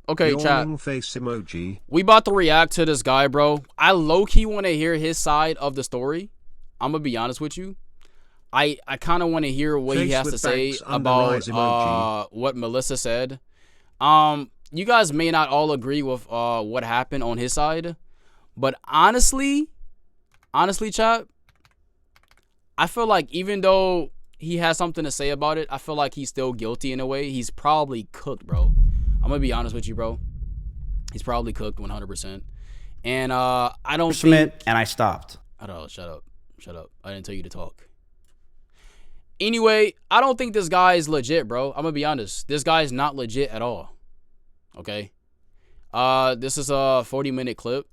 Okay, chat. Face emoji. We about to react to this guy, bro. I low-key want to hear his side of the story. I'm gonna be honest with you. I kind of want to hear what he has to say about what Melissa said. You guys may not all agree with what happened on his side, but honestly, chat, I feel like even though he has something to say about it, I feel like he's still guilty in a way. He's probably cooked, bro. I'm gonna be honest with you, bro. He's probably cooked 100%. And I don't think... And I stopped. I don't know. Shut up. Shut up. I didn't tell you to talk. Anyway, I don't think this guy is legit, bro. I'm gonna be honest. This guy is not legit at all. Okay? This is a 40-minute clip.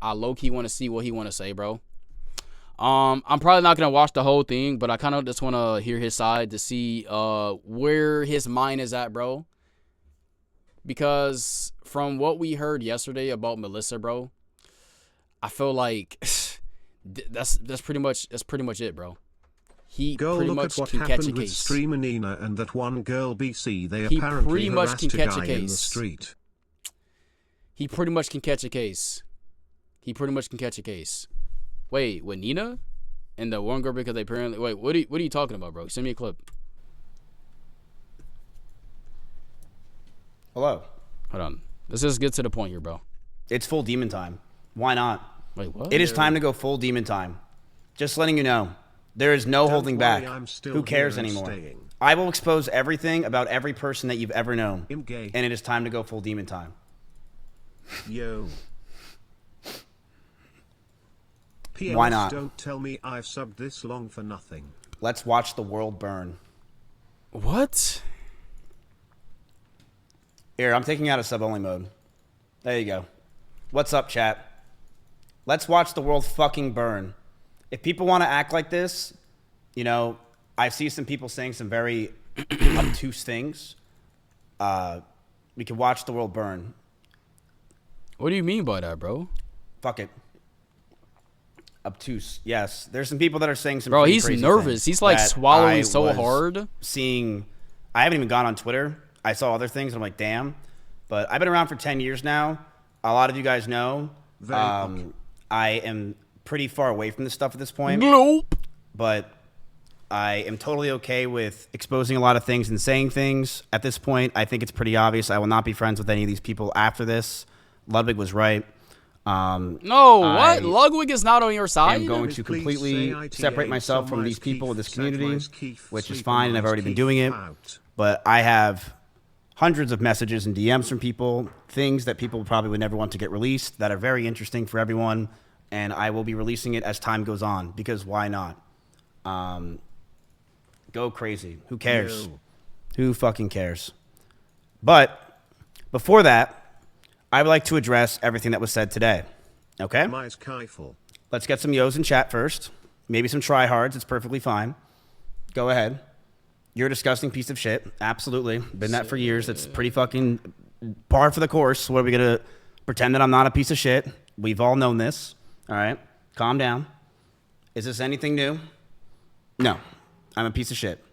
I low-key want to see what he want to say, bro. I'm probably not gonna watch the whole thing, but I kind of just want to hear his side to see where his mind is at, bro. Because from what we heard yesterday about Melissa, bro, I feel like that's pretty much it, bro. He pretty much can catch a case. Streamer Nina and that one girl BC, they apparently harassed a guy in the street. He pretty much can catch a case. He pretty much can catch a case. Wait, with Nina and the one girl, because they apparently... Wait, what are you talking about, bro? Send me a clip. Hello. Hold on. Let's just get to the point here, bro. It's full demon time. Why not? Wait, what? It is time to go full demon time. Just letting you know. There is no holding back. Who cares anymore? I will expose everything about every person that you've ever known. And it is time to go full demon time. Yo. Why not? Don't tell me I've subbed this long for nothing. Let's watch the world burn. What? Here, I'm taking out a sub-only mode. There you go. What's up, chat? Let's watch the world fucking burn. If people want to act like this, you know, I see some people saying some very obtuse things. We can watch the world burn. What do you mean by that, bro? Fuck it. Obtuse. Yes. There's some people that are saying some Bro, he's crazy nervous. He's like swallowing so hard. I haven't even gone on Twitter. I saw other things, and I'm like, damn. But I've been around for 10 years now. A lot of you guys know. I am pretty far away from this stuff at this point. Nope. But I am totally okay with exposing a lot of things and saying things. At this point, I think it's pretty obvious. I will not be friends with any of these people after this. Ludwig was right. No, what? Ludwig is not on your side? I'm going to completely separate myself from these people in this community, which is fine, and I've already been doing it. But I have hundreds of messages and DMs from people, things that people probably would never want to get released that are very interesting for everyone, and I will be releasing it as time goes on, because why not? Go crazy. Who cares? No. Who fucking cares? But before that, I would like to address everything that was said today. Okay? Let's get some yos in chat first. Maybe some tryhards. It's perfectly fine. Go ahead. You're a disgusting piece of shit. Absolutely. Been that for years. It's pretty fucking par for the course. What are we going to pretend that I'm not a piece of shit? We've all known this. All right? Calm down. Is this anything new? No. I'm a piece of shit.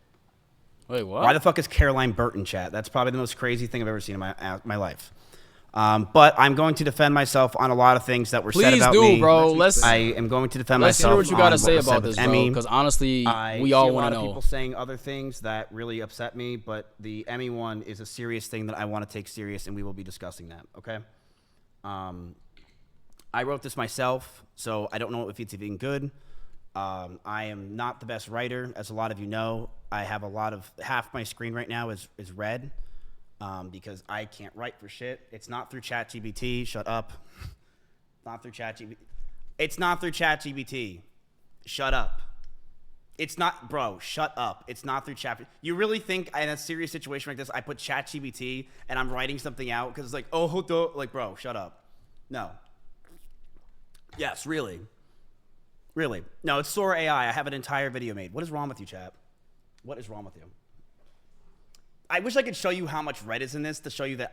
Wait, what? Why the fuck is Caroline Burton chat? That's probably the most crazy thing I've ever seen in my life. But I'm going to defend myself on a lot of things that were said about me. Please do, bro. I am going to defend myself. myself. Let's hear what you got to say about this, bro. Because honestly, we all want to know. I see a lot of people saying other things that really upset me, but the Emmy one is a serious thing that I want to take serious, and we will be discussing that. Okay. I wrote this myself, so I don't know if it's even good. I am not the best writer, as a lot of you know. I have half my screen right now is red. Because I can't write for shit. It's not through ChatGPT. Shut up. Not through ChatGPT. It's not through ChatGPT. Shut up. It's not, bro. Shut up. It's not through Chat. You really think in a serious situation like this, I put ChatGPT and I'm writing something out because it's like, oh, hold on. Like, bro, shut up. No. Yes, really. Really. No, it's Sora AI. I have an entire video made. What is wrong with you, chat? What is wrong with you? I wish I could show you how much red is in this to show you that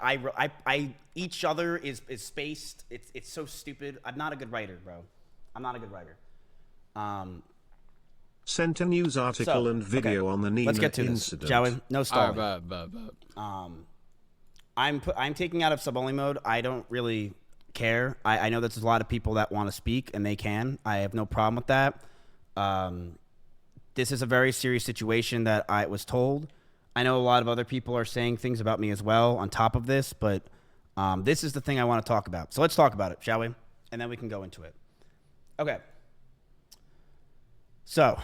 each other is spaced. It's so stupid. I'm not a good writer, bro. I'm not a good writer. Sent a news article and video on the Nina Let's get to incident. This, shall we? No stalling. All right, I'm taking out of sub-only mode. I don't really care. I know that there's a lot of people that want to speak, and they can. I have no problem with that. This is a very serious situation that I was told. I know a lot of other people are saying things about me as well on top of this, but this is the thing I want to talk about. So let's talk about it, shall we? And then we can go into it. Okay. So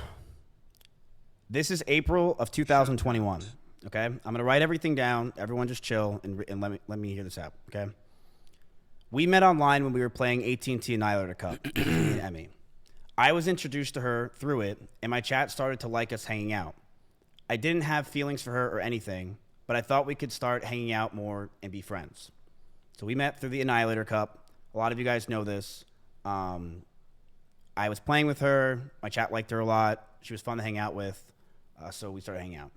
this is April of 2021. Okay, I'm gonna write everything down. Everyone, just chill and let me hear this out. Okay. We met online when we were playing AT&T Annihilator Cup. Me and Emmy. I was introduced to her through it, and my chat started to like us hanging out. I didn't have feelings for her or anything, but I thought we could start hanging out more and be friends. So we met through the Annihilator Cup. A lot of you guys know this. I was playing with her. My chat liked her a lot. She was fun to hang out with, so we started hanging out.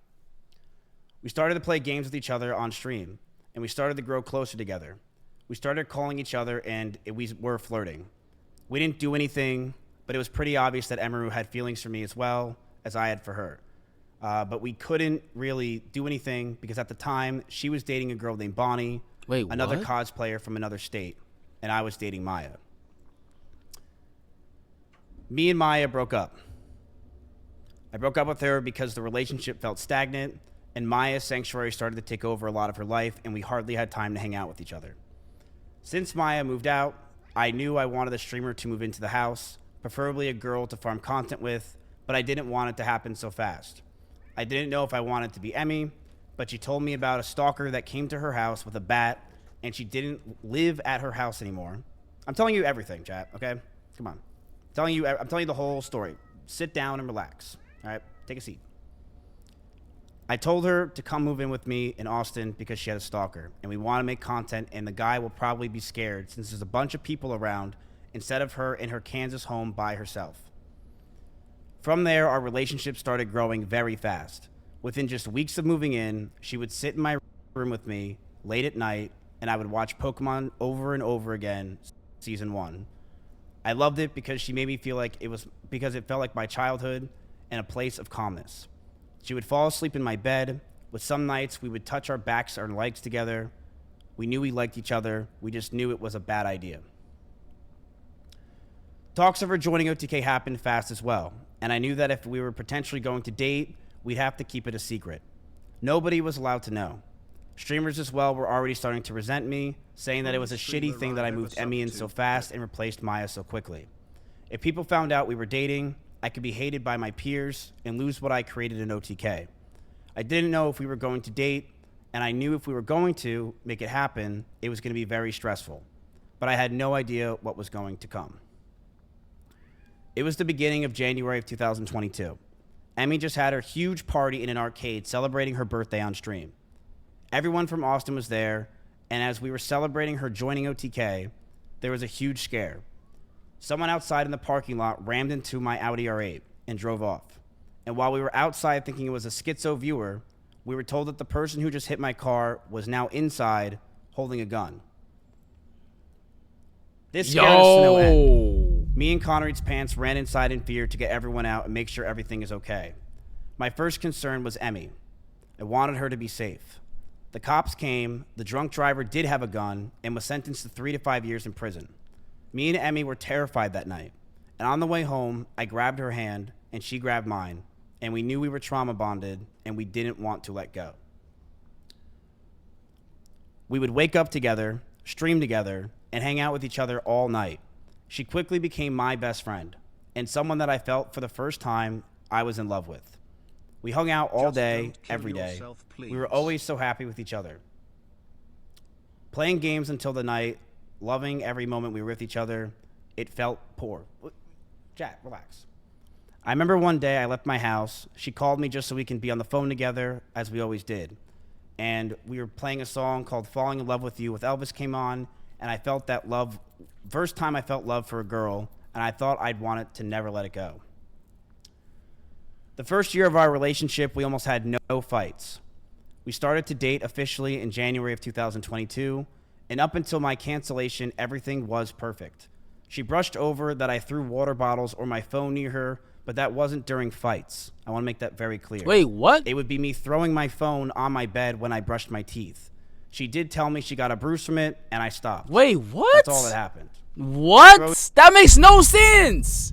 We started to play games with each other on stream, and we started to grow closer together. We started calling each other, and we were flirting. We didn't do anything, but it was pretty obvious that Emiru had feelings for me as well as I had for her. But we couldn't really do anything because at the time, she was dating a girl named Bonnie, another cosplayer from another state, and I was dating Maya. Me and Maya broke up. I broke up with her because the relationship felt stagnant, and Maya's sanctuary started to take over a lot of her life, and we hardly had time to hang out with each other. Since Maya moved out, I knew I wanted a streamer to move into the house, preferably a girl to farm content with, but I didn't want it to happen so fast. I didn't know if I wanted to be Emmy, but she told me about a stalker that came to her house with a bat, and she didn't live at her house anymore. I'm telling you everything, chat, okay? Come on. I'm telling you the whole story. Sit down and relax, all right? Take a seat. I told her to come move in with me in Austin because she had a stalker, and we want to make content, and the guy will probably be scared since there's a bunch of people around instead of her in her Kansas home by herself. From there, our relationship started growing very fast. Within just weeks of moving in, she would sit in my room with me late at night, and I would watch Pokemon over and over again, Season 1. I loved it because she made me feel like because it felt like my childhood and a place of calmness. She would fall asleep in my bed. With some nights, we would touch our backs or legs together. We knew we liked each other. We just knew it was a bad idea. Talks of her joining OTK happened fast as well, and I knew that if we were potentially going to date, we'd have to keep it a secret. Nobody was allowed to know. Streamers as well were already starting to resent me, saying that it was a shitty thing that I moved Emmy in so fast and replaced Maya so quickly. If people found out we were dating, I could be hated by my peers and lose what I created in OTK. I didn't know if we were going to date, and I knew if we were going to make it happen, it was going to be very stressful. But I had no idea what was going to come. It was the beginning of January of 2022. Emmy just had her huge party in an arcade celebrating her birthday on stream. Everyone from Austin was there, and as we were celebrating her joining OTK, there was a huge scare. Someone outside in the parking lot rammed into my Audi R8 and drove off. And while we were outside thinking it was a schizo viewer, we were told that the person who just hit my car was now inside holding a gun. This scared us to no end. Me and Connery's pants ran inside in fear to get everyone out and make sure everything is okay. My first concern was Emmy. I wanted her to be safe. The cops came, the drunk driver did have a gun, and was sentenced to 3 to 5 years in prison. Me and Emmy were terrified that night, and on the way home, I grabbed her hand, and she grabbed mine, and we knew we were trauma bonded, and we didn't want to let go. We would wake up together, stream together, and hang out with each other all night. She quickly became my best friend, and someone that I felt for the first time I was in love with. We hung out all day, every day. We were always so happy with each other. Playing games until the night, loving every moment we were with each other, it felt poor. Jack, relax. I remember one day I left my house. She called me just so we can be on the phone together, as we always did. And we were playing a song called Falling in Love with You with Elvis came on, and I felt that love, first time I felt love for a girl, and I thought I'd want it to never let it go. The first year of our relationship, we almost had no fights. We started to date officially in January of 2022, and up until my cancellation, everything was perfect. She brushed over that I threw water bottles or my phone near her, but that wasn't during fights. I want to make that very clear. Wait, what? It would be me throwing my phone on my bed when I brushed my teeth. She did tell me she got a bruise from it, and I stopped. Wait, what? That's all that happened. What? That makes no sense.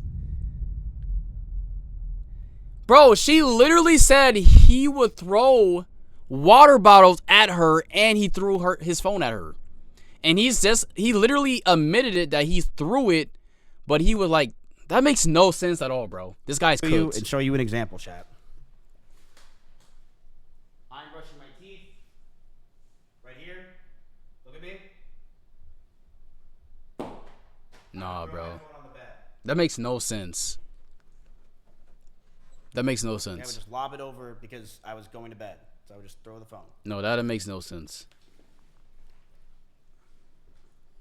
Bro, she literally said he would throw water bottles at her, and he threw his phone at her. And he literally admitted it that he threw it, but he was like, that makes no sense at all, bro. This guy's cooked. And show you an example, chat. I'm brushing my teeth. Right here. Look at me. Nah, bro. That makes no sense. That makes no sense. I would just lob it over because I was going to bed. So I would just throw the phone. No, that makes no sense.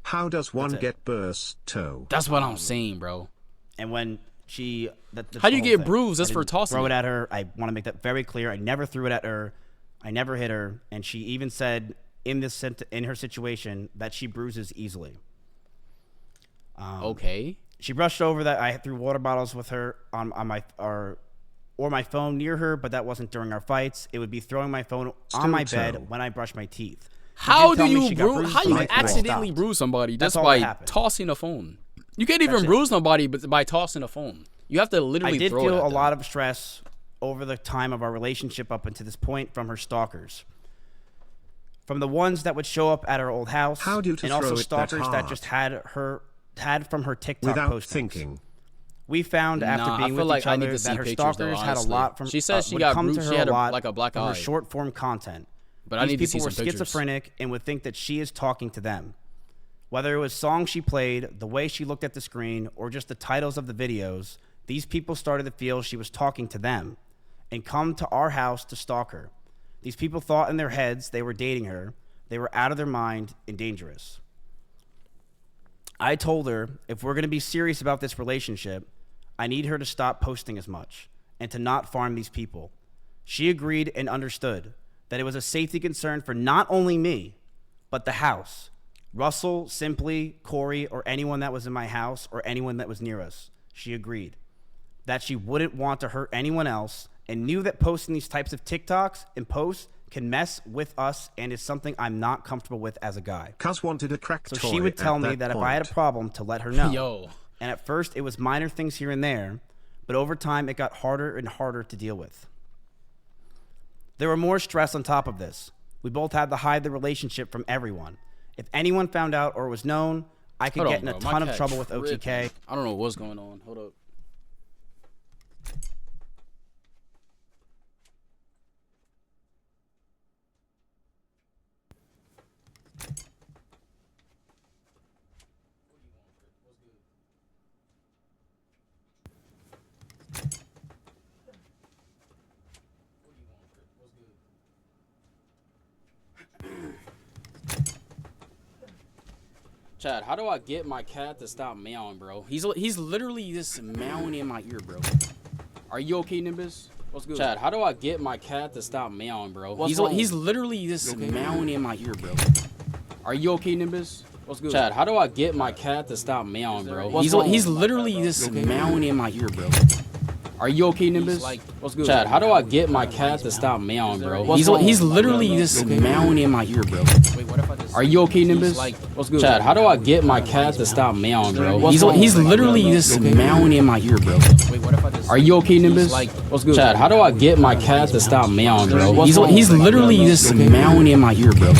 How does one get burst toe? That's what I'm saying, bro. And when she... How do you get bruised just for tossing throw it at her. I want to make that very clear. I never threw it at her. I never hit her. And she even said in her situation that she bruises easily. Okay. She brushed over that I threw water bottles with her on my phone near her, but that wasn't during our fights. It would be throwing my phone on my bed when I brush my teeth. How do you bruise? How you accidentally bruise somebody just by tossing a phone? You can't even bruise nobody but by tossing a phone. You have to literally throw it. I did feel a lot of stress over the time of our relationship up until this point from her stalkers. From the ones that would show up at her old house, and also stalkers that just had from her TikTok without postings. Thinking. We found after being with each other that her stalkers had a lot from. She said she got bruised. She had like a black eye. Her short form content. But I need to see some pictures. These people were schizophrenic and would think that she is talking to them. Whether it was songs she played, the way she looked at the screen, or just the titles of the videos, these people started to feel she was talking to them and come to our house to stalk her. These people thought in their heads they were dating her. They were out of their mind and dangerous. I told her, if we're going to be serious about this relationship, I need her to stop posting as much and to not farm these people. She agreed and understood that it was a safety concern for not only me, but the house. Russell, Simply, Corey, or anyone that was in my house or anyone that was near us. She agreed that she wouldn't want to hurt anyone else and knew that posting these types of TikToks and posts can mess with us and is something I'm not comfortable with as a guy. Cuz wanted a crack toy. So she would tell me that if I had a problem to let her know. And at first it was minor things here and there, but over time it got harder and harder to deal with. There were more stress on top of this. We both had to hide the relationship from everyone. If anyone found out or was known, I could get in a ton of trouble with OTK. I don't know what's going on. Hold up. Chad, how do I get my cat to stop meowing, bro? He's literally just meowing in my ear, bro. Are you okay, Nimbus? What's good? Chad, how do I get my cat to stop meowing, bro? He's literally just meowing in my ear, bro. Are you okay, Nimbus? What's good? Chad, how do I get my cat to stop meowing, bro? He's literally just meowing in my ear, bro. Are you okay, Nimbus? What's good? Chad, how do I get my cat to stop meowing, bro? He's literally just meowing in my ear, bro. Are you okay, Nimbus? What's good? Chad, how do I get my cat to stop meowing, bro? He's literally just meowing in my ear, bro. Are you okay, Nimbus? What's good? Chad, how do I get my cat to stop meowing, bro? He's literally just meowing in my ear, bro.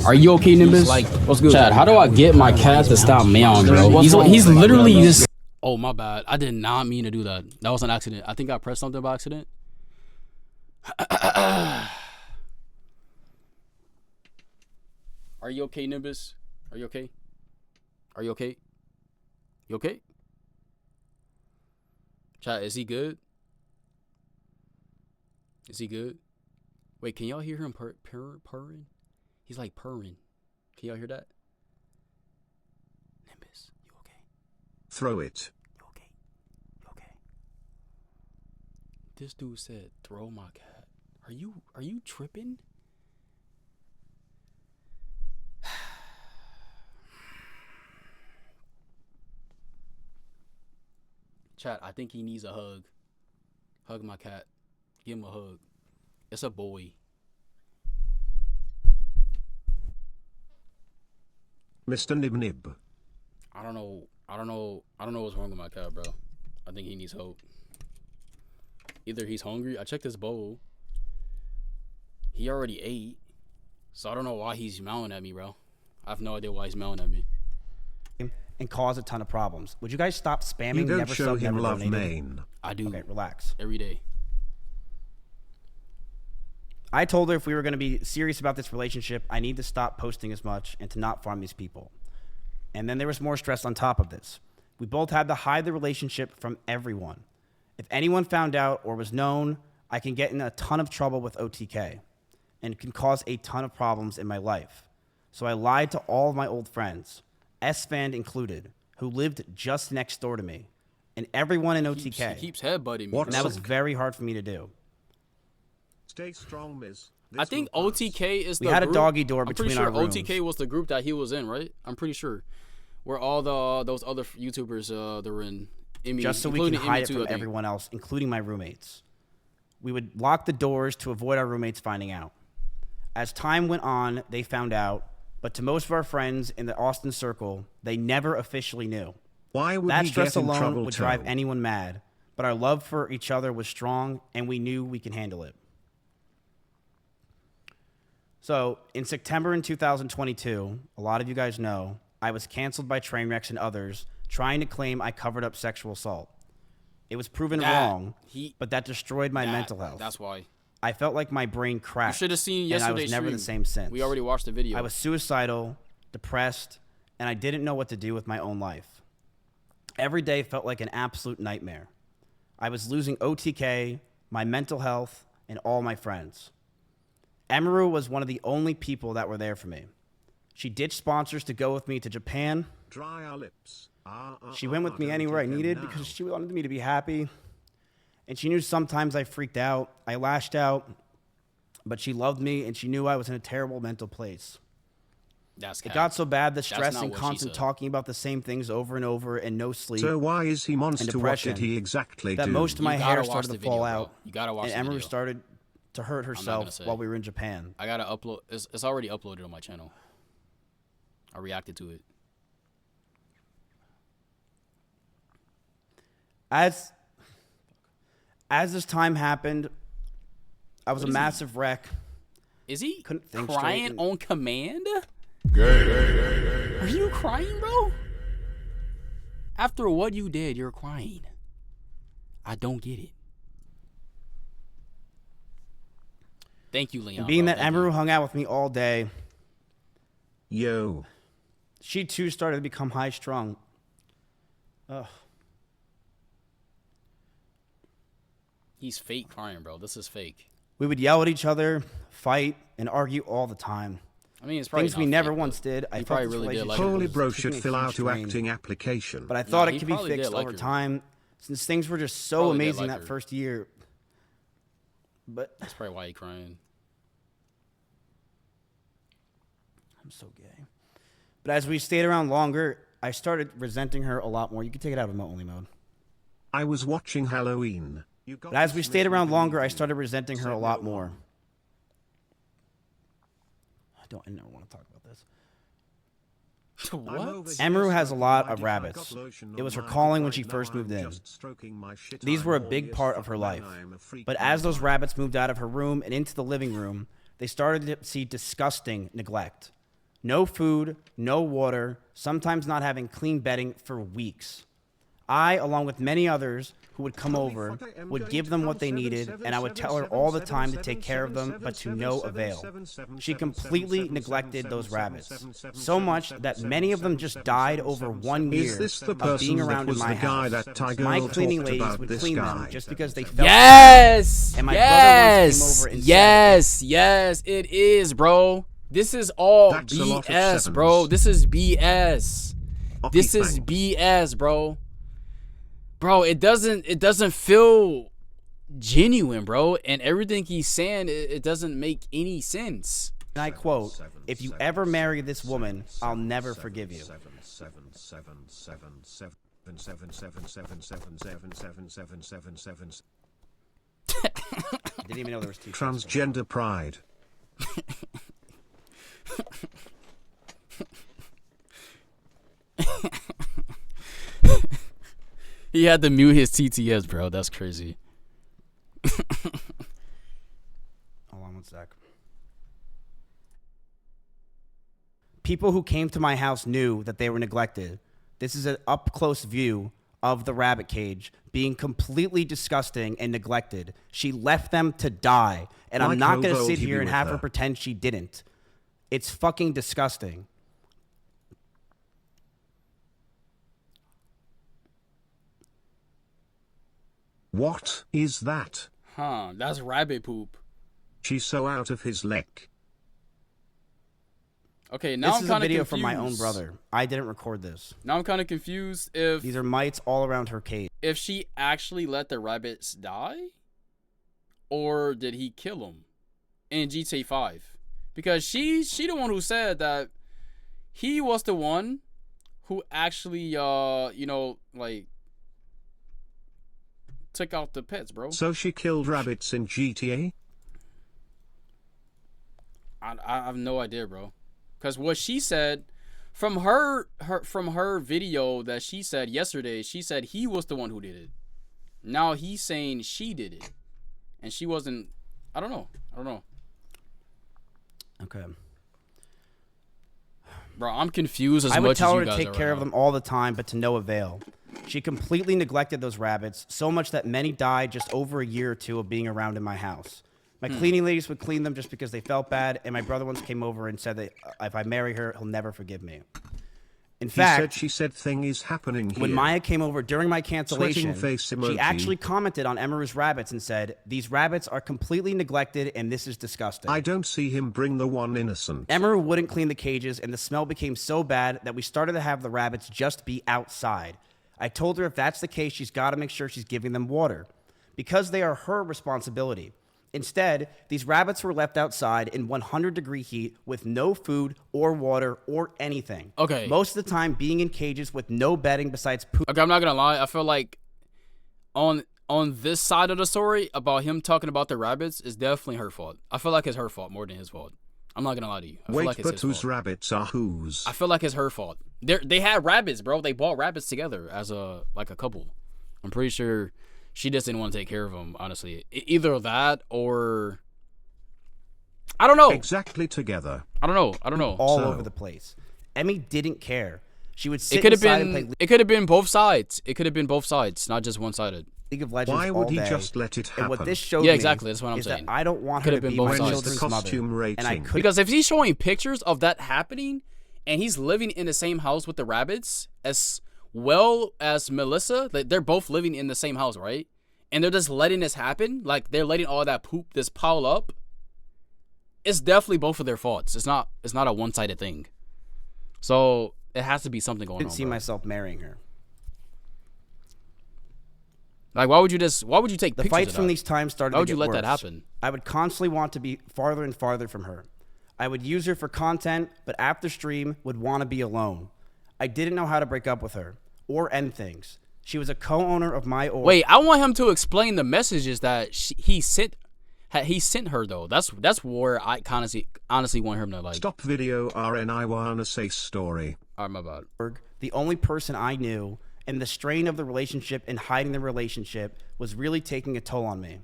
Are you okay, Nimbus? What's good? Chad, how do I get my cat to stop meowing, bro? He's literally just... Oh, my bad. I did not mean to do that. That was an accident. I think I pressed something by accident. Are you okay, Nimbus? Are you okay? Are you okay? You okay? Chat, is he good? Is he good? Wait, can y'all hear him purring? He's like purring. Can y'all hear that? Nimbus, you okay? Throw it. You okay? You okay? This dude said, throw my cat. Are you tripping? Chat, I think he needs a hug. Hug my cat. Give him a hug. It's a boy. Mr. Nib Nib. I don't know what's wrong with my cat, bro. I think he needs help. Either he's hungry. I checked his bowl. He already ate. So I don't know why he's smiling at me, bro. I have no idea why he's smiling at me. And cause a ton of problems. Would you guys stop spamming? You don't never show sub, him never love, donated? main. I do. Okay, relax. Every day. I told her if we were going to be serious about this relationship, I need to stop posting as much and to not farm these people. And then there was more stress on top of this. We both had to hide the relationship from everyone. If anyone found out or was known, I can get in a ton of trouble with OTK and can cause a ton of problems in my life. So I lied to all of my old friends, S-Fan included, who lived just next door to me, and everyone in OTK. He keeps headbutting me. And that was very hard for me to do. Stay strong, Miz. I think OTK is the We had group. a doggy door between our I'm pretty rooms. sure OTK was the group that he was in, right? I'm pretty sure. Where all those other YouTubers that were in. Just so we can hide it from everyone else, including my roommates. We would lock the doors to avoid our roommates finding out. As time went on, they found out, but to most of our friends in the Austin circle, they never officially knew. Why would That he stress get in alone trouble would too? drive anyone mad, but our love for each other was strong, and we knew we could handle it. So, in September in 2022, a lot of you guys know, I was canceled by Trainwrecks and others trying to claim I covered up sexual assault. It was proven wrong, but that destroyed my mental health. That's why. I felt like my brain cracked. You should have seen and yesterday's I was never stream. the same since. We already watched the video. I was suicidal, depressed, and I didn't know what to do with my own life. Every day felt like an absolute nightmare. I was losing OTK, my mental health, and all my friends. Emiru was one of the only people that were there for me. She ditched sponsors to go with me to Japan. Dry our lips. She went with me anywhere I needed because she wanted me to be happy. And she knew sometimes I freaked out. I lashed out. But she loved me, and she knew I was in a terrible mental place. It got so bad that stress and constant talking about the same things over and over and no sleep. So why is he monster? What did he exactly do? That most of my hair started to fall out. You gotta watch and the Emiru video. started to hurt herself while we were in Japan. I gotta upload. It's already uploaded on my channel. I reacted to it. As this time happened, I was a massive wreck. Is he Couldn't think crying straight on command? Are you crying, bro? After what you did, you're crying. I don't get it. Thank you, Leon. And being bro. that Emiru hung out with me all day, Yo. she too started to become high-strung. Ugh. He's fake crying, bro. This is fake. We would yell at each other, fight, and argue all the time. I mean, it's probably things we not never fake, once but did. I he felt probably this really did like relationship it. Holy was bro taking should a fill huge out to drain. acting application. But I thought he it could be probably did fixed like over her. time since things were just so Probably did amazing like that her. first year. But That's probably why he's crying. I'm so gay. But as we stayed around longer, I started resenting her a lot more. You can take it out of remote-only mode. I was watching Halloween. But as we stayed around longer, I started resenting her a lot more. I never want to talk about this. What? Emiru has a lot of rabbits. It was her calling when she first moved in. These were a big part of her life. But as those rabbits moved out of her room and into the living room, they started to see disgusting neglect. No food, no water, sometimes not having clean bedding for weeks. I, along with many others who would come over, would give them what they needed, and I would tell her all the time to take care of them, but to no avail. She completely neglected those rabbits, so much that many of them just died over 1 year Is this the of person being that around in was my the guy house. that Tiger My Girl cleaning talked ladies about, would this clean guy? them just because they felt Yes! And my brother once came over and Yes! Yes, it is, bro. This is all That's a lot of BS, bro. sevens. This is BS. Okay, This is thanks. BS, bro. Bro, it doesn't feel genuine, bro. And everything he's saying, it doesn't make any sense. And I quote, "If you ever marry this woman, I'll never forgive you." Didn't even know there was two. Transgender pride. He had to mute his TTS, bro. That's crazy. Hold on one sec. People who came to my house knew that they were neglected. This is an up-close view of the rabbit cage being completely disgusting and neglected. She left them to die, and I'm not going to sit here and have her pretend she didn't. It's fucking disgusting. What is that? Huh, that's rabbit poop. She's so out of his leg. Okay, now I'm kind of confused. This is a video from my own brother. I didn't record this. Now I'm kind of confused if... These are mites all around her cage. If she actually let the rabbits die? Or did he kill them in GTA 5? Because she the one who said that he was the one who actually, you know, like, took out the pets, bro. So she killed rabbits in GTA? I have no idea, bro. Because what she said, from her video that she said yesterday, she said he was the one who did it. Now he's saying she did it. And she wasn't, I don't know. Okay. Bro, I'm confused as much as you guys are. I would tell her to take care of them all the time, but to no avail. She completely neglected those rabbits, so much that many died just over a year or two of being around in my house. My cleaning ladies would clean them just because they felt bad, and my brother once came over and said that if I marry her, he'll never forgive me. In fact, she said thing is happening here. When Maya came over during my cancellation, she actually commented on Emeru's rabbits and said, "These rabbits are completely neglected, and this is disgusting." I don't see him bring the one innocent. Emeru wouldn't clean the cages, and the smell became so bad that we started to have the rabbits just be outside. I told her if that's the case, she's got to make sure she's giving them water, because they are her responsibility. Instead, these rabbits were left outside in 100-degree heat with no food or water or anything. Okay. Most of the time being in cages with no bedding besides poop. Okay, I'm not going to lie. I feel like on this side of the story about him talking about the rabbits is definitely her fault. I feel like it's her fault more than his fault. I'm not going to lie to you. I feel like it's his whose fault. Rabbits are whose? I feel like it's her fault. They had rabbits, bro. They bought rabbits together as a couple. I'm pretty sure she just didn't want to take care of them, honestly. Either that or... I don't know. Exactly together. I don't know. All over the place. Emmy didn't care. She would sit inside and play... It could have been both sides. It could have been both sides, not just one-sided. League of Legends. Why would he just let it happen? And what this showed exactly. That's what I'm saying. That I don't want her to be my children's mother. And I could... Because if he's showing pictures of that happening, and he's living in the same house with the rabbits, as well as Melissa, they're both living in the same house, right? And they're just letting this happen, like they're letting all that poop just pile up. It's definitely both of their faults. It's not a one-sided thing. So it has to be something going on. I didn't see myself marrying her. Like, why would you take pictures The fights from these times started to get worse. Why would you let that happen? I would constantly want to be farther and farther from her. I would use her for content, but after stream would want to be alone. I didn't know how to break up with her or end things. She was a co-owner of my org. Wait, I want him to explain the messages that he sent her though. That's where I honestly want him to like. Stop video RN. I wanna say story. Alright, my bad. The only person I knew, and the strain of the relationship and hiding the relationship was really taking a toll on me.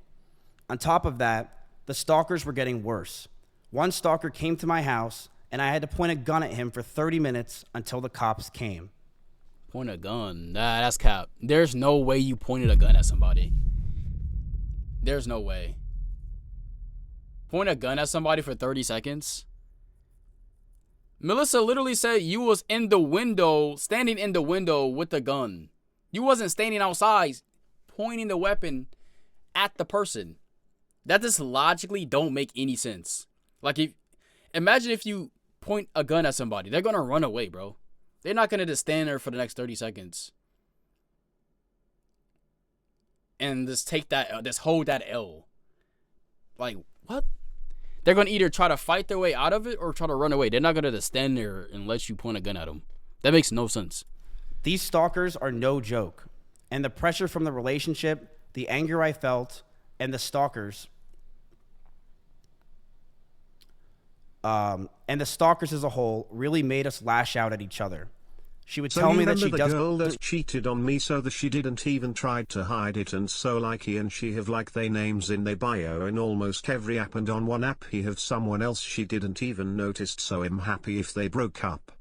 On top of that, the stalkers were getting worse. One stalker came to my house, and I had to point a gun at him for 30 minutes until the cops came. Point a gun? Nah, that's cap. There's no way you pointed a gun at somebody. There's no way. Point a gun at somebody for 30 seconds? Melissa literally said you was in the window, standing in the window with the gun. You wasn't standing outside pointing the weapon at the person. That just logically don't make any sense. Like, imagine if you point a gun at somebody. They're going to run away, bro. They're not going to just stand there for the next 30 seconds. And just hold that L. Like, what? They're going to either try to fight their way out of it or try to run away. They're not going to just stand there and let you point a gun at them. That makes no sense. These stalkers are no joke. And the pressure from the relationship, the anger I felt, and the stalkers... and the stalkers as a whole really made us lash out at each other. She would tell me that she doesn't. The girl that cheated on me, so that she didn't even try to hide it, and so like he and she have like they names in their bio in almost every app, and on one app he have someone else she didn't even noticed, so I'm happy if they broke up.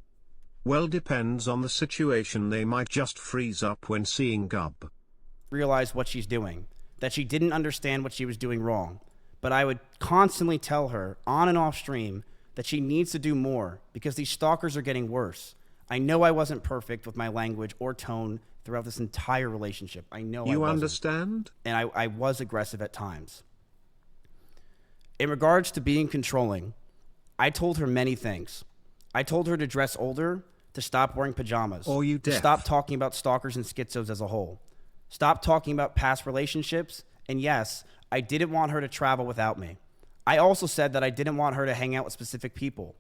Well, depends on the situation, they might just freeze up when seeing Gub. Realize what she's doing, that she didn't understand what she was doing wrong, but I would constantly tell her on and off stream that she needs to do more because these stalkers are getting worse. I know I wasn't perfect with my language or tone throughout this entire relationship. I know I wasn't. You understand? And I was aggressive at times. In regards to being controlling, I told her many things. I told her to dress older, to stop wearing pajamas, or you to stop talking about stalkers and schizos as a whole, stop talking about past relationships, and yes, I didn't want her to travel without me. I also said that I didn't want her to hang out with specific people.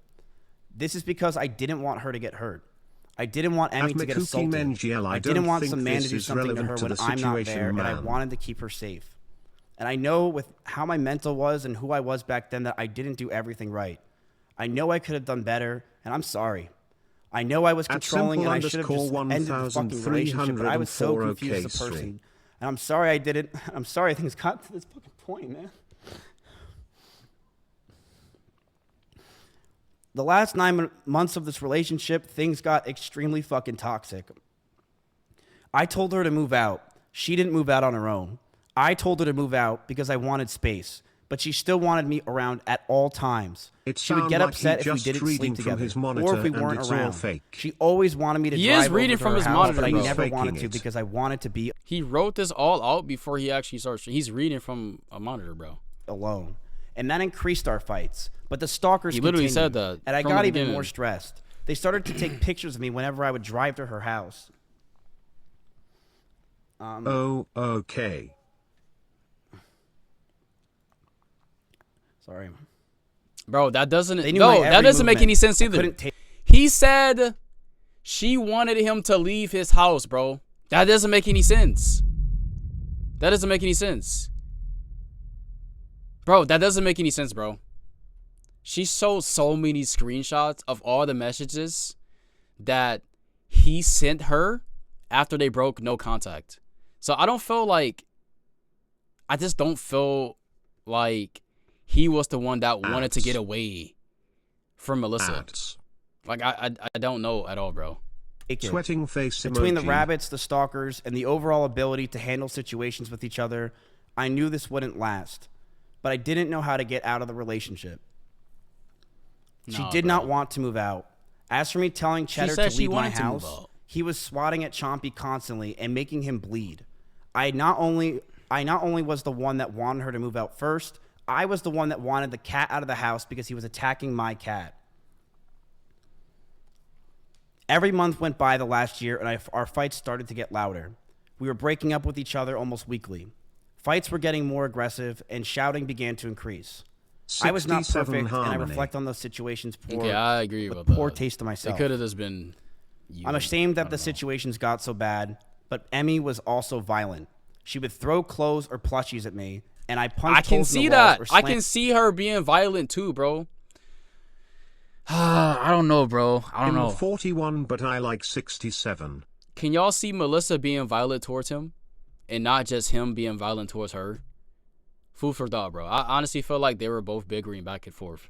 This is because I didn't want her to get hurt. I didn't want Emmy to get assaulted. I didn't want some man to do something to her when I'm not there, and I wanted to keep her safe. And I know with how my mental was and who I was back then that I didn't do everything right. I know I could have done better, and I'm sorry. I know I was controlling, and I should have just ended the fucking relationship, but I was so confused as a person. And I'm sorry I did it. I'm sorry things got to this fucking point, man. The last 9 months of this relationship, things got extremely fucking toxic. I told her to move out. She didn't move out on her own. I told her to move out because I wanted space, but she still wanted me around at all times. She would get upset if we didn't sleep together or if we weren't around. She always wanted me to drive over to her house, but I never wanted to because I wanted to be. He wrote this all out before he actually starts. He's reading from a monitor, bro. Alone. And that increased our fights. But the stalkers He literally continued, said that. and I got even more stressed. They started to take pictures of me whenever I would drive to her house. Oh, okay. Sorry. Bro, that doesn't... No, that doesn't make any sense either. He said she wanted him to leave his house, bro. That doesn't make any sense. That doesn't make any sense. Bro, that doesn't make any sense, bro. She showed so many screenshots of all the messages that he sent her after they broke no contact. So I don't feel like... I just don't feel like he was the one that wanted to get away from Melissa. Like, I don't know at all, bro. Sweating face emoji. Between the rabbits, the stalkers, and the overall ability to handle situations with each other, I knew this wouldn't last. But I didn't know how to get out of the relationship. She did not want to move out. As for me telling Cheddar to leave my house, he was swatting at Chompy constantly and making him bleed. I not only was the one that wanted her to move out first, I was the one that wanted the cat out of the house because he was attacking my cat. Every month went by the last year, and our fights started to get louder. We were breaking up with each other almost weekly. Fights were getting more aggressive, and shouting began to increase. I was not perfect, and I reflect on those situations I agree with poor taste to myself. It could have just been I'm ashamed that the situations got so bad, but Emmy was also violent. She would throw clothes or plushies at me, and I punched. I can see that. I can see her being violent too, bro. I don't know, bro. I don't know. 41, but I like 67. Can y'all see Melissa being violent towards him, and not just him being violent towards her? Food for thought, bro. I honestly feel like they were both bickering back and forth.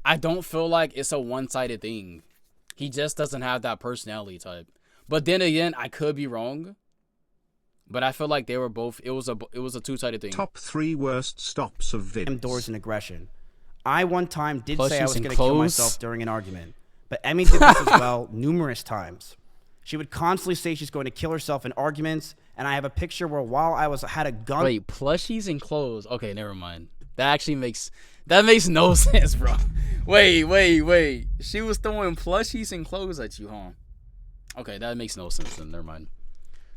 I don't feel like it's a one-sided thing. He just doesn't have that personality type. But then again, I could be wrong. But I feel like they were both. It was a two-sided thing. Top 3 worst stops of vids. Doors and aggression. I one time did say I was going to kill myself during an argument, but Emmy did this as well numerous times. She would constantly say she's going to kill herself in arguments, and I have a picture where while I had a gun. Wait, plushies and clothes. Okay, never mind. That actually makes no sense, bro. Wait. She was throwing plushies and clothes at you, huh? Okay, that makes no sense then. Never mind.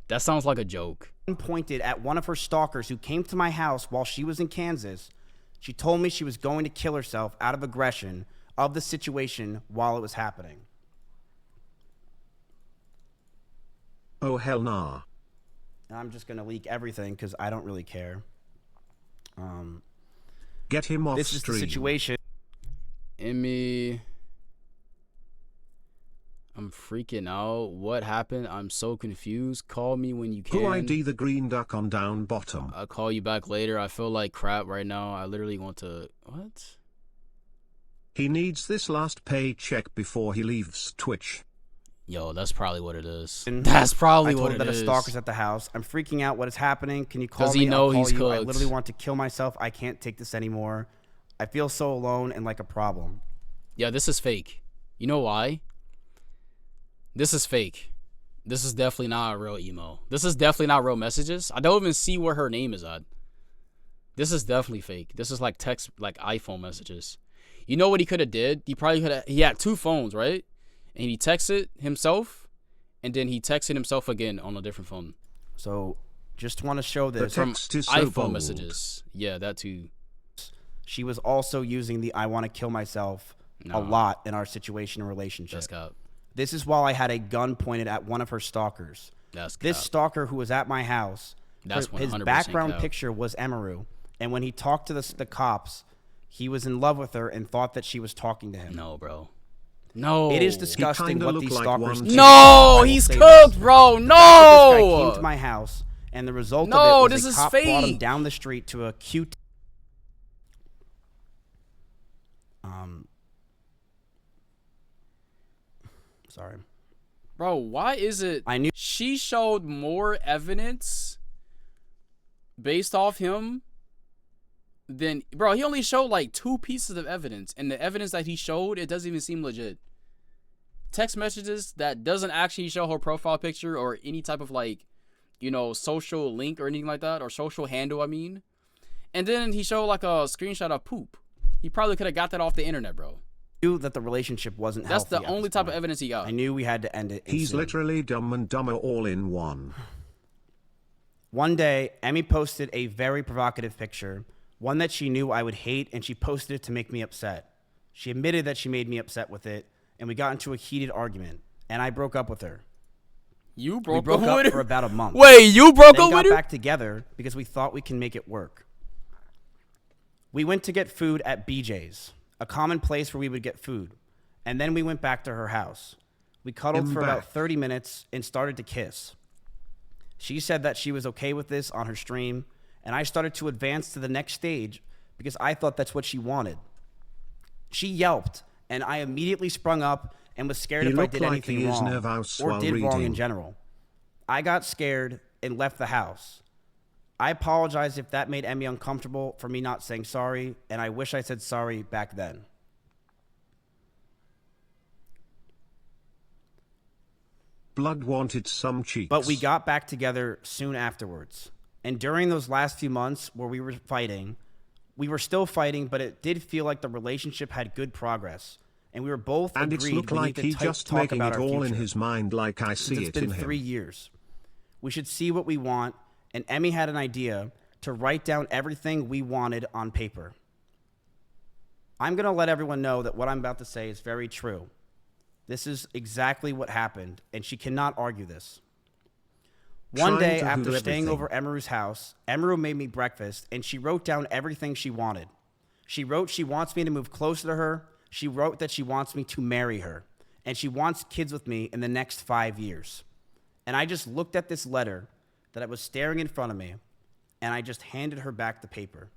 That sounds like a joke. Pointed at one of her stalkers who came to my house while she was in Kansas. She told me she was going to kill herself out of aggression of the situation while it was happening. Oh, hell nah. And I'm just going to leak everything because I don't really care. Get him off this stream. Is the situation. Emmy. I'm freaking out. What happened? I'm so confused. Call me when you can. Who ID the green duck on down bottom? I'll call you back later. I feel like crap right now. I literally want to... What? He needs this last paycheck before he leaves Twitch. Yo, that's probably what it is. That's probably what it is. I told that a stalker's at the house. I'm freaking out. What is happening? Can you call me? Does he know he's cooked? I literally want to kill myself. I can't take this anymore. I feel so alone and like a problem. Yeah, this is fake. You know why? This is fake. This is definitely not a real emo. This is definitely not real messages. I don't even see where her name is at. This is definitely fake. This is like text, like iPhone messages. You know what he could have did? He probably could have. He had 2 phones, right? And he texted himself, and then he texted himself again on a different phone. So, just want to show this from iPhone messages. Yeah, that too. She was also using the "I want to kill myself" a lot in our situation and relationship. That's cap. This is while I had a gun pointed at one of her stalkers. That's cap. This stalker who was at my house. That's his background cap. Picture was Emaru, and when he talked to the cops, he was in love with her and thought that she was talking to him. No, bro. No. It is disgusting what these stalkers do. No, he's cooked, bro. No. This guy came to my house, and the result of it was a cop brought him down the street to a cute. Sorry. Bro, why is it I knew she showed more evidence based off him than... Bro, he only showed like 2 pieces of evidence, and the evidence that he showed, it doesn't even seem legit. Text messages that doesn't actually show her profile picture or any type of like, you know, social link or anything like that, or social handle, I mean. And then he showed like a screenshot of poop. He probably could have got that off the internet, bro. Knew that the relationship wasn't healthy. That's the only type of evidence he got. I knew we had to end it. He's literally Dumb and Dumber all in one. One day, Emmy posted a very provocative picture, one that she knew I would hate, and she posted it to make me upset. She admitted that she made me upset with it, and we got into a heated argument, and I broke up with her. You broke up with her? For about a month. Wait, you broke up with her? We got back together because we thought we can make it work. We went to get food at BJ's, a common place where we would get food, and then we went back to her house. We cuddled for about 30 minutes and started to kiss. She said that she was okay with this on her stream, and I started to advance to the next stage because I thought that's what she wanted. She yelped, and I immediately sprung up and was scared if I did anything wrong or did wrong in general. I got scared and left the house. I apologize if that made Emmy uncomfortable for me not saying sorry, and I wish I said sorry back then. Blood wanted some cheeks. But we got back together soon afterwards. And during those last few months where we were fighting, we were still fighting, but it did feel like the relationship had good progress. And we were both and agreed it looked like he just making it all in his mind like I see it in him. It's been 3 years. We should see what we want, and Emmy had an idea to write down everything we wanted on paper. I'm going to let everyone know that what I'm about to say is very true. This is exactly what happened, and she cannot argue this. One day, after staying over Emaru's house, Emaru made me breakfast, and she wrote down everything she wanted. She wrote she wants me to move closer to her. She wrote that she wants me to marry her, and she wants kids with me in the next 5 years. And I just looked at this letter that I was staring in front of me, and I just handed her back the paper.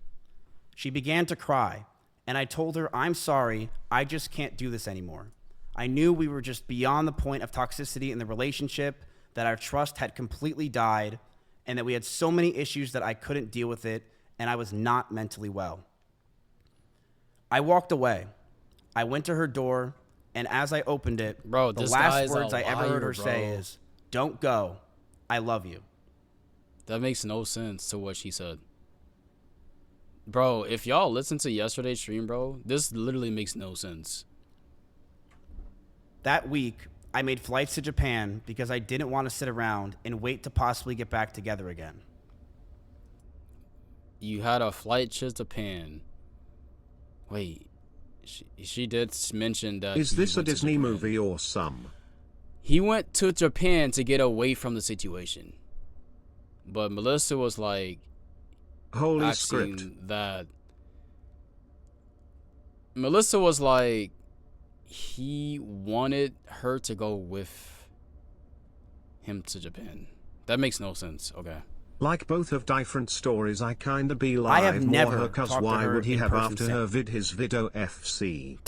She began to cry, and I told her, I'm sorry, I just can't do this anymore. I knew we were just beyond the point of toxicity in the relationship, that our trust had completely died, and that we had so many issues that I couldn't deal with it, and I was not mentally well. I walked away. I went to her door, and as I opened it, bro, the last words I ever heard her say is, "Don't go. I love you." That makes no sense to what she said. Bro, if y'all listen to yesterday's stream, bro, this literally makes no sense. That week, I made flights to Japan because I didn't want to sit around and wait to possibly get back together again. You had a flight to Japan. Wait, she did mention that. Is this a Disney movie or some? He went to Japan to get away from the situation. But Melissa was like, holy script. That Melissa was like, he wanted her to go with him to Japan. That makes no sense. Okay. Like both of different stories, I kinda be live I have never more her, cause talked to why her would he in have person after since. her vid his video FC?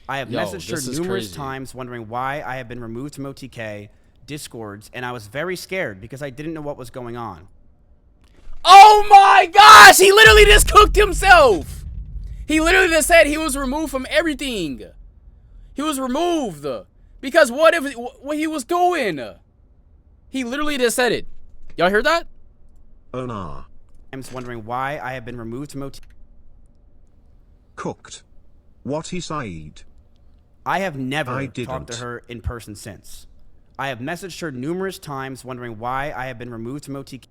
I have Yo, messaged her this is numerous crazy. times wondering why I have been removed from OTK, Discords, and I was very scared because I didn't know what was going on. Oh my gosh! He literally just cooked himself! He literally just said he was removed from everything. He was removed. Because what he was doing? He literally just said it. Y'all heard that? Oh nah. I'm just wondering why I have been removed from OTK. Cooked. What he said. I have never I talked to didn't. her in person since. I have messaged her numerous times wondering why I have been removed from OTK.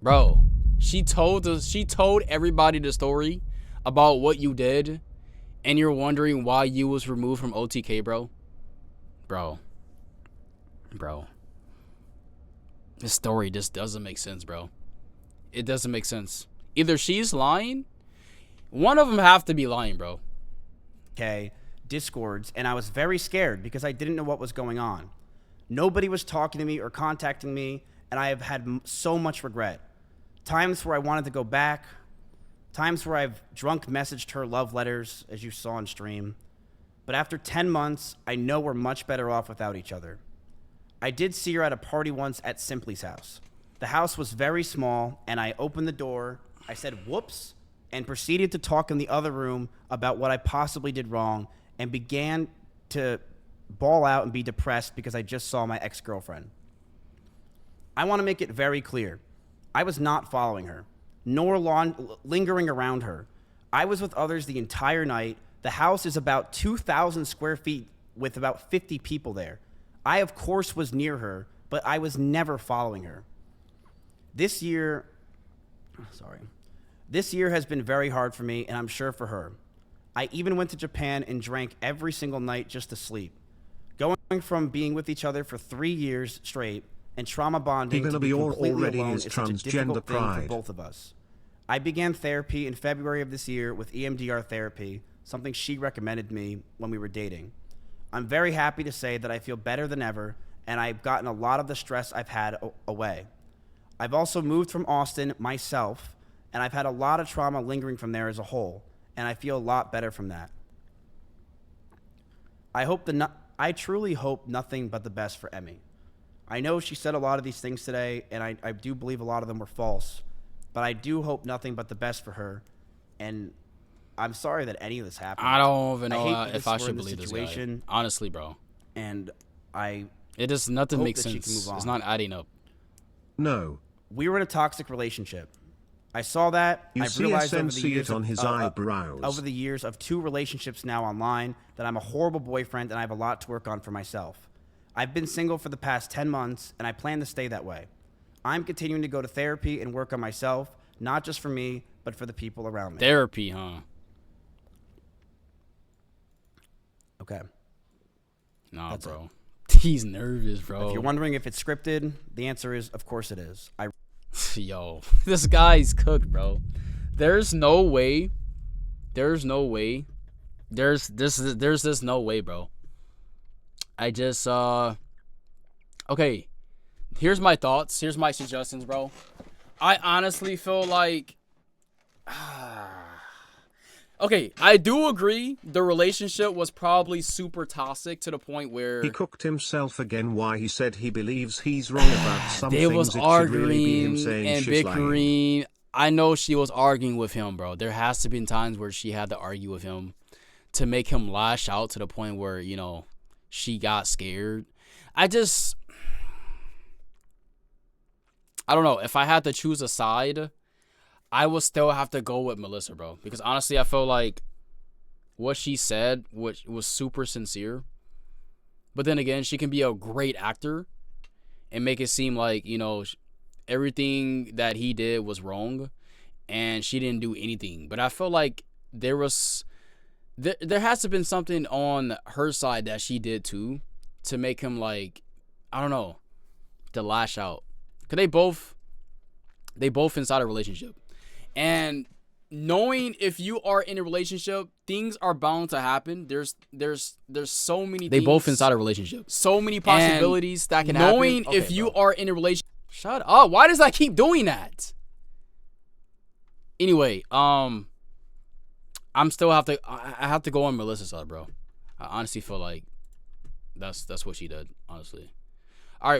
Bro, she told everybody the story about what you did, and you're wondering why you was removed from OTK, bro. Bro. This story just doesn't make sense, bro. It doesn't make sense. Either she's lying, one of them have to be lying, bro. Okay, Discords, and I was very scared because I didn't know what was going on. Nobody was talking to me or contacting me, and I have had so much regret. Times where I wanted to go back, times where I've drunk messaged her love letters, as you saw on stream. But after 10 months, I know we're much better off without each other. I did see her at a party once at Simply's house. The house was very small, and I opened the door, I said whoops, and proceeded to talk in the other room about what I possibly did wrong, and began to bawl out and be depressed because I just saw my ex-girlfriend. I want to make it very clear. I was not following her, nor lingering around her. I was with others the entire night. The house is about 2,000 square feet with about 50 people there. I, of course, was near her, but I was never following her. This year has been very hard for me, and I'm sure for her. I even went to Japan and drank every single night just to sleep. Going from being with each other for 3 years straight and trauma bonding to be completely already alone his is such a difficult thing pride. for both of us. I began therapy in February of this year with EMDR therapy, something she recommended me when we were dating. I'm very happy to say that I feel better than ever, and I've gotten a lot of the stress I've had away. I've also moved from Austin myself, and I've had a lot of trauma lingering from there as a whole, and I feel a lot better from that. I truly hope nothing but the best for Emmy. I know she said a lot of these things today, and I do believe a lot of them were false, but I do hope nothing but the best for her, and I'm sorry that any of this happened. I don't even know hate if I should believe this guy. Honestly, bro. And it just nothing hope makes that she sense. can move on. It's not adding up. No. We were in a toxic relationship. I saw that. You I've realized over the see years it on his eyebrows. over the years of 2 relationships now online that I'm a horrible boyfriend and I have a lot to work on for myself. I've been single for the past 10 months and I plan to stay that way. I'm continuing to go to therapy and work on myself, not just for me, but for the people around me. Therapy, huh? Okay. Nah, That's bro. He's nervous, bro. If you're wondering if it's scripted, the answer is, of course it is. Yo, this guy's cooked, bro. There's no way. There's no way. There's just no way, bro. I just okay. Here's my thoughts. Here's my suggestions, bro. I honestly feel like okay, I do agree the relationship was probably super toxic to the point where he cooked himself again. Why he said he believes he's wrong about some they things. was It arguing should really be him saying and she's lying. bickering. I know she was arguing with him, bro. There has to be times where she had to argue with him to make him lash out to the point where, you know, she got scared. I don't know. If I had to choose a side, I would still have to go with Melissa, bro. Because honestly, I feel like what she said was super sincere. But then again, she can be a great actor and make it seem like, you know, everything that he did was wrong and she didn't do anything. But I feel like there has to have been something on her side that she did too to make him, like, I don't know, to lash out. Because they both inside a relationship. And knowing if you are in a relationship, things are bound to happen. There's so many. They things, both inside a relationship. So many possibilities that can knowing happen. if you are in a relationship. Shut up. Why does that keep doing that? Anyway, I have to go on Melissa's side, bro. I honestly feel like that's what she did, honestly.